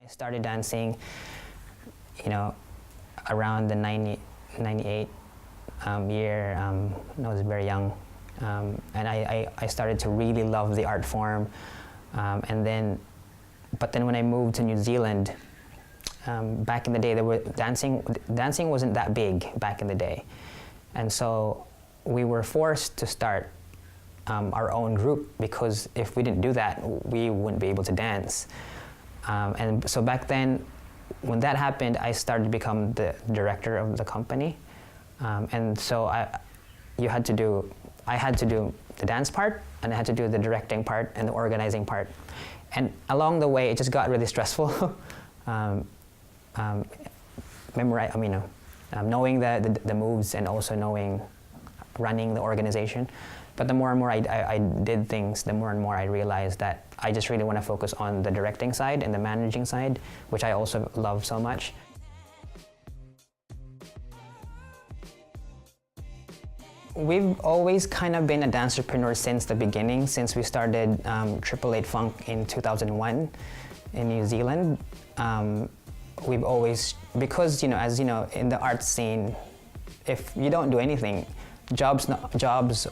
I started dancing, around the 98 year. I was very young, and I started to really love the art form. But then when I moved to New Zealand, back in the day, dancing wasn't that big back in the day, and so we were forced to start our own group, because if we didn't do that, we wouldn't be able to dance. And so back then, when that happened, I started to become the director of the company. And so I had to do the dance part, and I had to do the directing part and the organizing part. And along the way, it just got really stressful. Knowing the moves and also running the organization. But the more and more I did things, the more and more I realized that I just really want to focus on the directing side and the managing side, which I also love so much. We've always kind of been a dancerpreneur since the beginning, since we started 888 Funk in 2001 in New Zealand. We've always, because as you know, in the art scene, if you don't do anything, jobs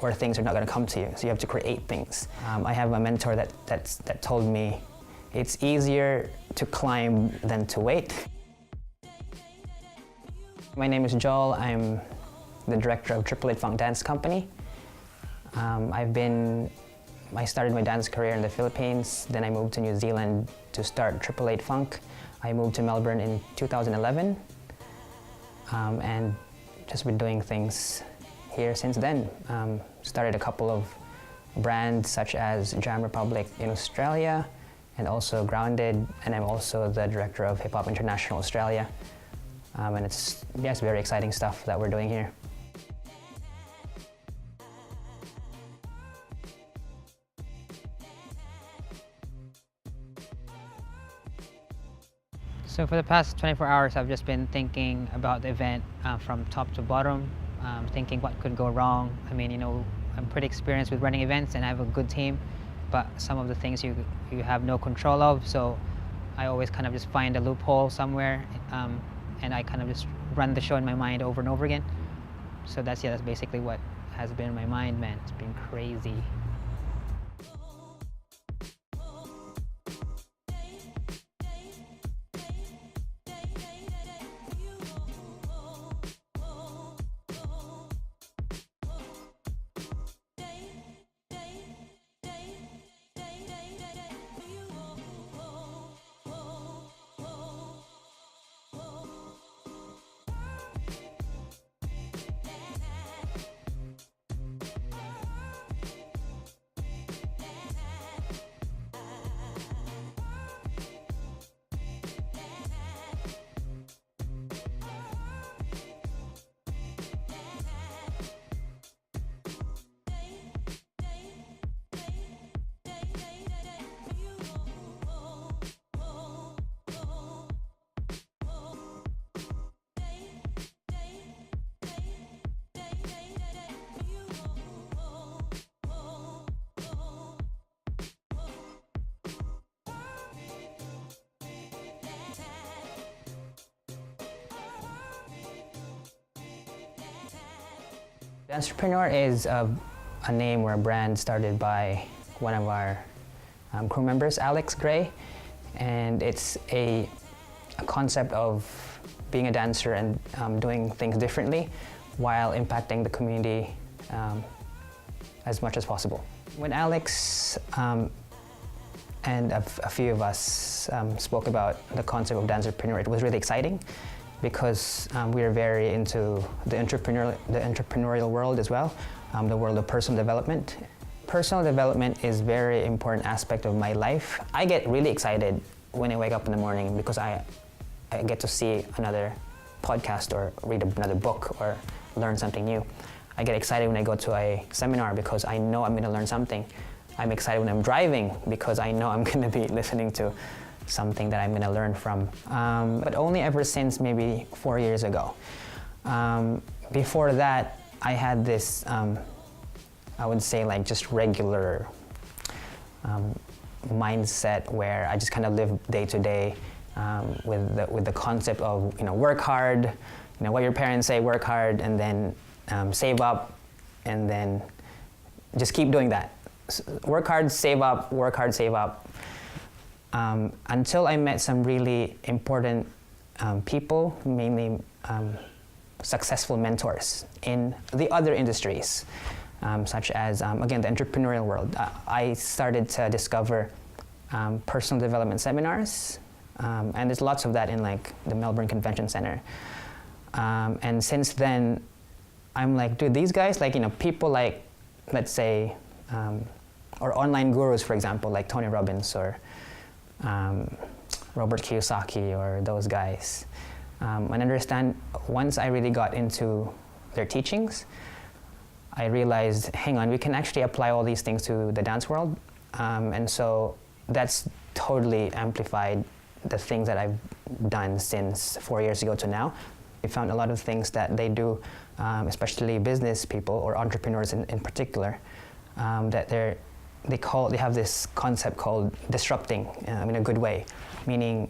or things are not going to come to you, so you have to create things. I have a mentor that told me it's easier to climb than to wait. My name is Joel. I'm the director of 888 Funk Dance Company. I started my dance career in the Philippines, then I moved to New Zealand to start 888 Funk. I moved to Melbourne in 2011, and just been doing things here since then. Started a couple of brands such as Jam Republic in Australia, and also Grounded, and I'm also the director of Hip Hop International Australia. And it's very exciting stuff that we're doing here. So for the past 24 hours, I've just been thinking about the event from top to bottom, thinking what could go wrong. I'm pretty experienced with running events and I have a good team, but some of the things you have no control of, so I always kind of just find a loophole somewhere, and I kind of just run the show in my mind over and over again. So that's basically what has been in my mind, man. It's been crazy. Dancerpreneur is a name or a brand started by one of our crew members, Alex Gray, and it's a concept of being a dancer and doing things differently while impacting the community as much as possible. When Alex and a few of us spoke about the concept of Dancerpreneur, it was really exciting, because we are very into the entrepreneurial world as well, the world of personal development. Personal development is a very important aspect of my life. I get really excited when I wake up in the morning because I get to see another podcast or read another book or learn something new. I get excited when I go to a seminar because I know I'm going to learn something. I'm excited when I'm driving because I know I'm going to be listening to something that I'm going to learn from. But only ever since maybe 4 years ago. Before that, I had this, I would say just regular mindset where I just kind of live day to day, with the concept of work hard, what your parents say, work hard, and then save up, and then just keep doing that. Work hard, save up, work hard, save up. Until I met some really important people, mainly successful mentors in the other industries, such as, again, the entrepreneurial world. I started to discover personal development seminars, and there's lots of that in like the Melbourne Convention Center. And since then, I'm like, dude, these guys, like, people like, let's say, or online gurus, for example, like Tony Robbins or Robert Kiyosaki or those guys. And understand, once I really got into their teachings, I realized, hang on, we can actually apply all these things to the dance world. And so that's totally amplified the things that I've done since 4 years ago to now. I found a lot of things that they do, especially business people or entrepreneurs in particular, that they have this concept called disrupting in a good way, meaning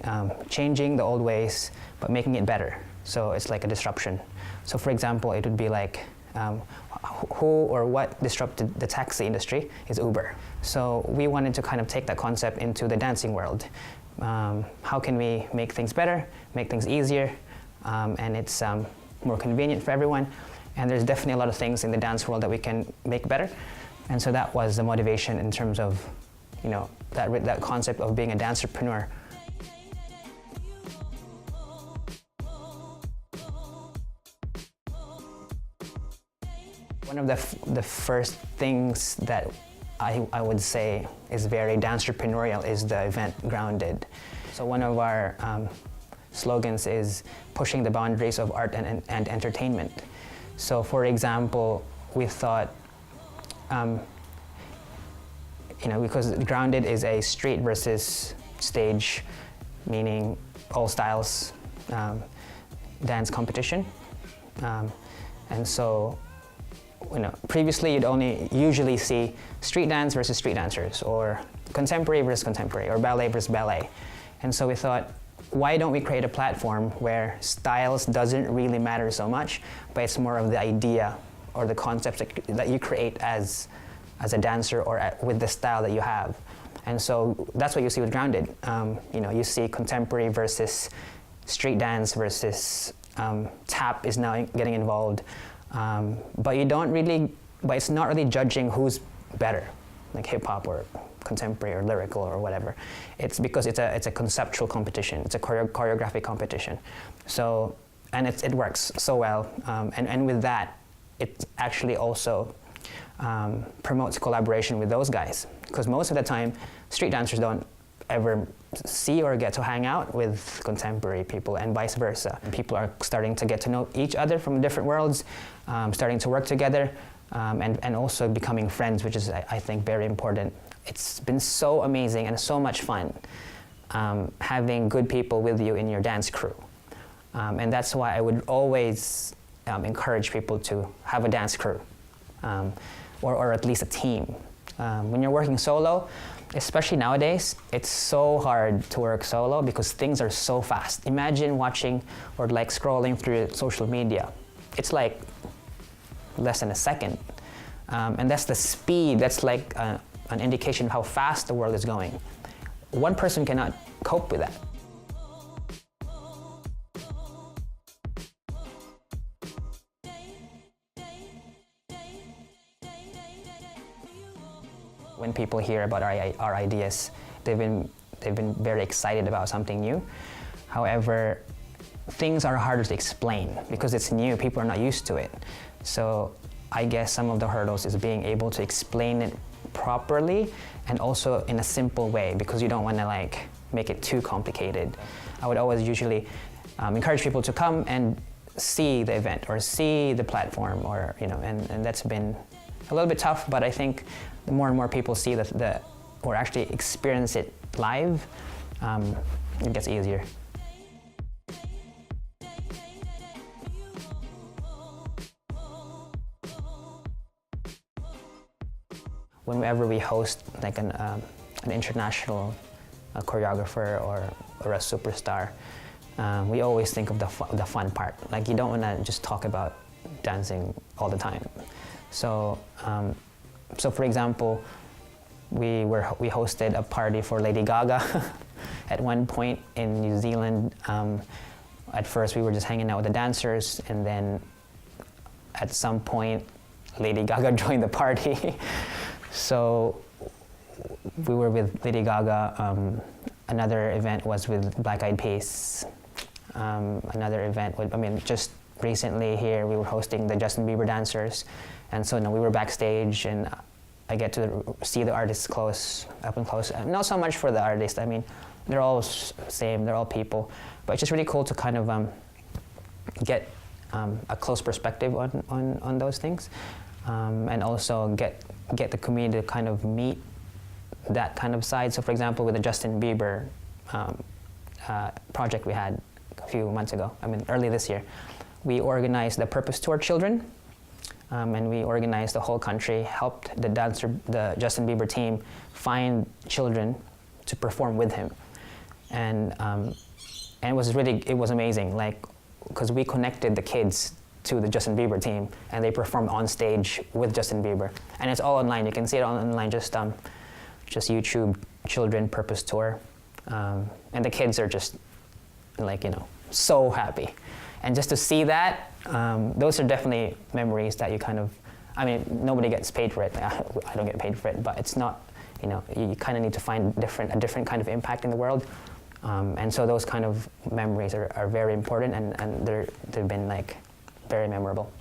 changing the old ways but making it better. So it's like a disruption. So for example, it would be like who or what disrupted the taxi industry is Uber. So we wanted to kind of take that concept into the dancing world. How can we make things better, make things easier, and it's more convenient for everyone. And there's definitely a lot of things in the dance world that we can make better. And so that was the motivation in terms of, that concept of being a dancerpreneur. One of the first things that I would say is very dancerpreneurial is the event Grounded. So one of our slogans is pushing the boundaries of art and entertainment. So for example, we thought, because Grounded is a street versus stage, meaning all styles dance competition. And so, previously you'd only usually see street dance versus street dancers, or contemporary versus contemporary, or ballet versus ballet. And so we thought, why don't we create a platform where styles doesn't really matter so much, but it's more of the idea or the concepts that you create as a dancer or with the style that you have. And so that's what you see with Grounded. You see contemporary versus street dance versus tap is now getting involved. But it's not really judging who's better, like hip hop or contemporary or lyrical or whatever. It's because it's a conceptual competition. It's a choreographic competition. So, and it works so well. And with that, it actually also promotes collaboration with those guys. Because most of the time, street dancers don't ever see or get to hang out with contemporary people, and vice versa. People are starting to get to know each other from different worlds, starting to work together, and also becoming friends, which is, I think, very important. It's been so amazing and so much fun having good people with you in your dance crew. And that's why I would always encourage people to have a dance crew, or at least a team. When you're working solo, especially nowadays, it's so hard to work solo because things are so fast. Imagine watching or like scrolling through social media. It's like less than a second. And that's the speed, that's like an indication of how fast the world is going. One person cannot cope with that. When people hear about our ideas, they've been very excited about something new. However, things are harder to explain because it's new. People are not used to it. So I guess some of the hurdles is being able to explain it properly and also in a simple way, because you don't want to like make it too complicated. I would always usually encourage people to come and see the event or see the platform, or and that's been a little bit tough, but I think the more and more people see or actually experience it live, it gets easier. Whenever we host like an international choreographer or a superstar, we always think of the fun part. Like, you don't want to just talk about dancing all the time. So, so for example, we hosted a party for Lady Gaga at one point in New Zealand. At first, we were just hanging out with the dancers, and then at some point, Lady Gaga joined the party. So we were with Lady Gaga. Another event was with Black Eyed Peas. Another event with, just recently here, we were hosting the Justin Bieber dancers. And so we were backstage, and I get to see the artists up and close. Not so much for the artists. I mean, they're all same. They're all people. But it's just really cool to kind of get a close perspective on those things, and also get the community to kind of meet that kind of side. So, for example, with the Justin Bieber project we had a few months ago, early this year, we organized the Purpose Tour Children. And we organized the whole country, helped the Justin Bieber team find children to perform with him. And it was amazing, like, because we connected the kids to the Justin Bieber team, and they performed on stage with Justin Bieber. And it's all online. You can see it all online, just YouTube Children Purpose Tour. And the kids are just, like, so happy. And just to see that, those are definitely memories that you kind of, nobody gets paid for it. I don't get paid for it, but it's not, you kind of need to find a different kind of impact in the world. And so those kind of memories are very important, and they've been, like, very memorable.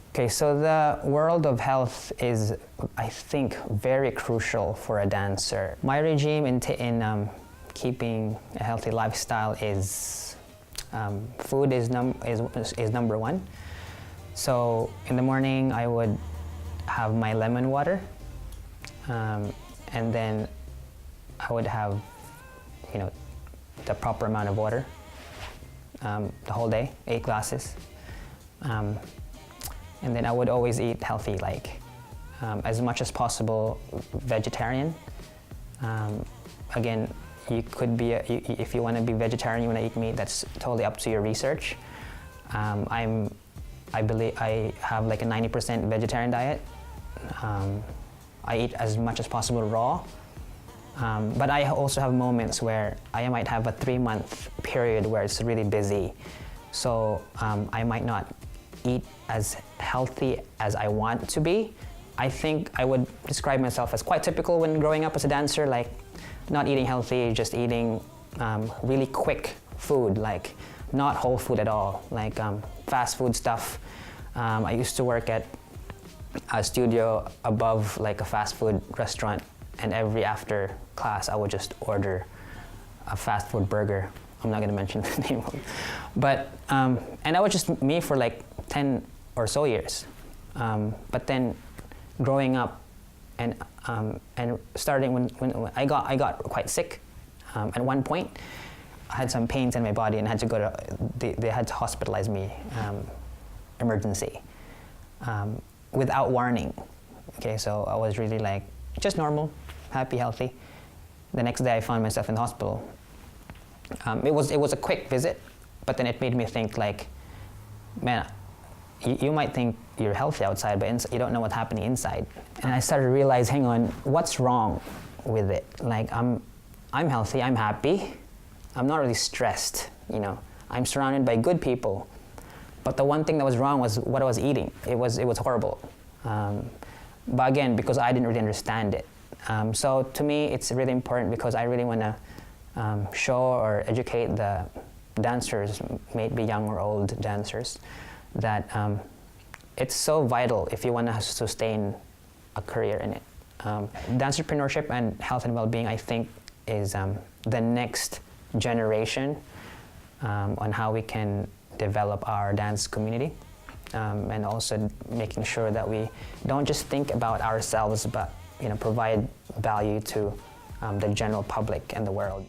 Okay, so the world of health is, I think, very crucial for a dancer. My regime in keeping a healthy lifestyle is food is number one. So in the morning, I would have my lemon water, and then I would have, the proper amount of water the whole day, 8 glasses. And then I would always eat healthy, like as much as possible vegetarian. Again, you could be, if you want to be vegetarian, you want to eat meat, that's totally up to your research. I believe I have like a 90% vegetarian diet. I eat as much as possible raw. But I also have moments where I might have a 3-month period where it's really busy. So I might not eat as healthy as I want to be. I think I would describe myself as quite typical when growing up as a dancer, like not eating healthy, just eating really quick food, like not whole food at all, like fast food stuff. I used to work at a studio above like a fast food restaurant, and every after class I would just order a fast food burger. I'm not going to mention the name of it. But, and that was just me for like 10 or so years. But then growing up and starting when I got quite sick, at one point I had some pains in my body and had to go to, they had to hospitalize me, emergency, without warning. Okay, so I was really like, just normal, happy, healthy. The next day I found myself in the hospital. It was a quick visit, but then it made me think like, man, you might think you're healthy outside, but you don't know what's happening inside. And I started to realize, hang on, what's wrong with it? Like I'm healthy, I'm happy, I'm not really stressed, I'm surrounded by good people. But the one thing that was wrong was what I was eating. It was horrible. But again, because I didn't really understand it. So to me, it's really important because I really want to show or educate the dancers, maybe young or old dancers, that it's so vital if you want to sustain a career in it. Dancerpreneurship and health and well-being, I think, is the next generation on how we can develop our dance community, and also making sure that we don't just think about ourselves, but provide value to the general public and the world.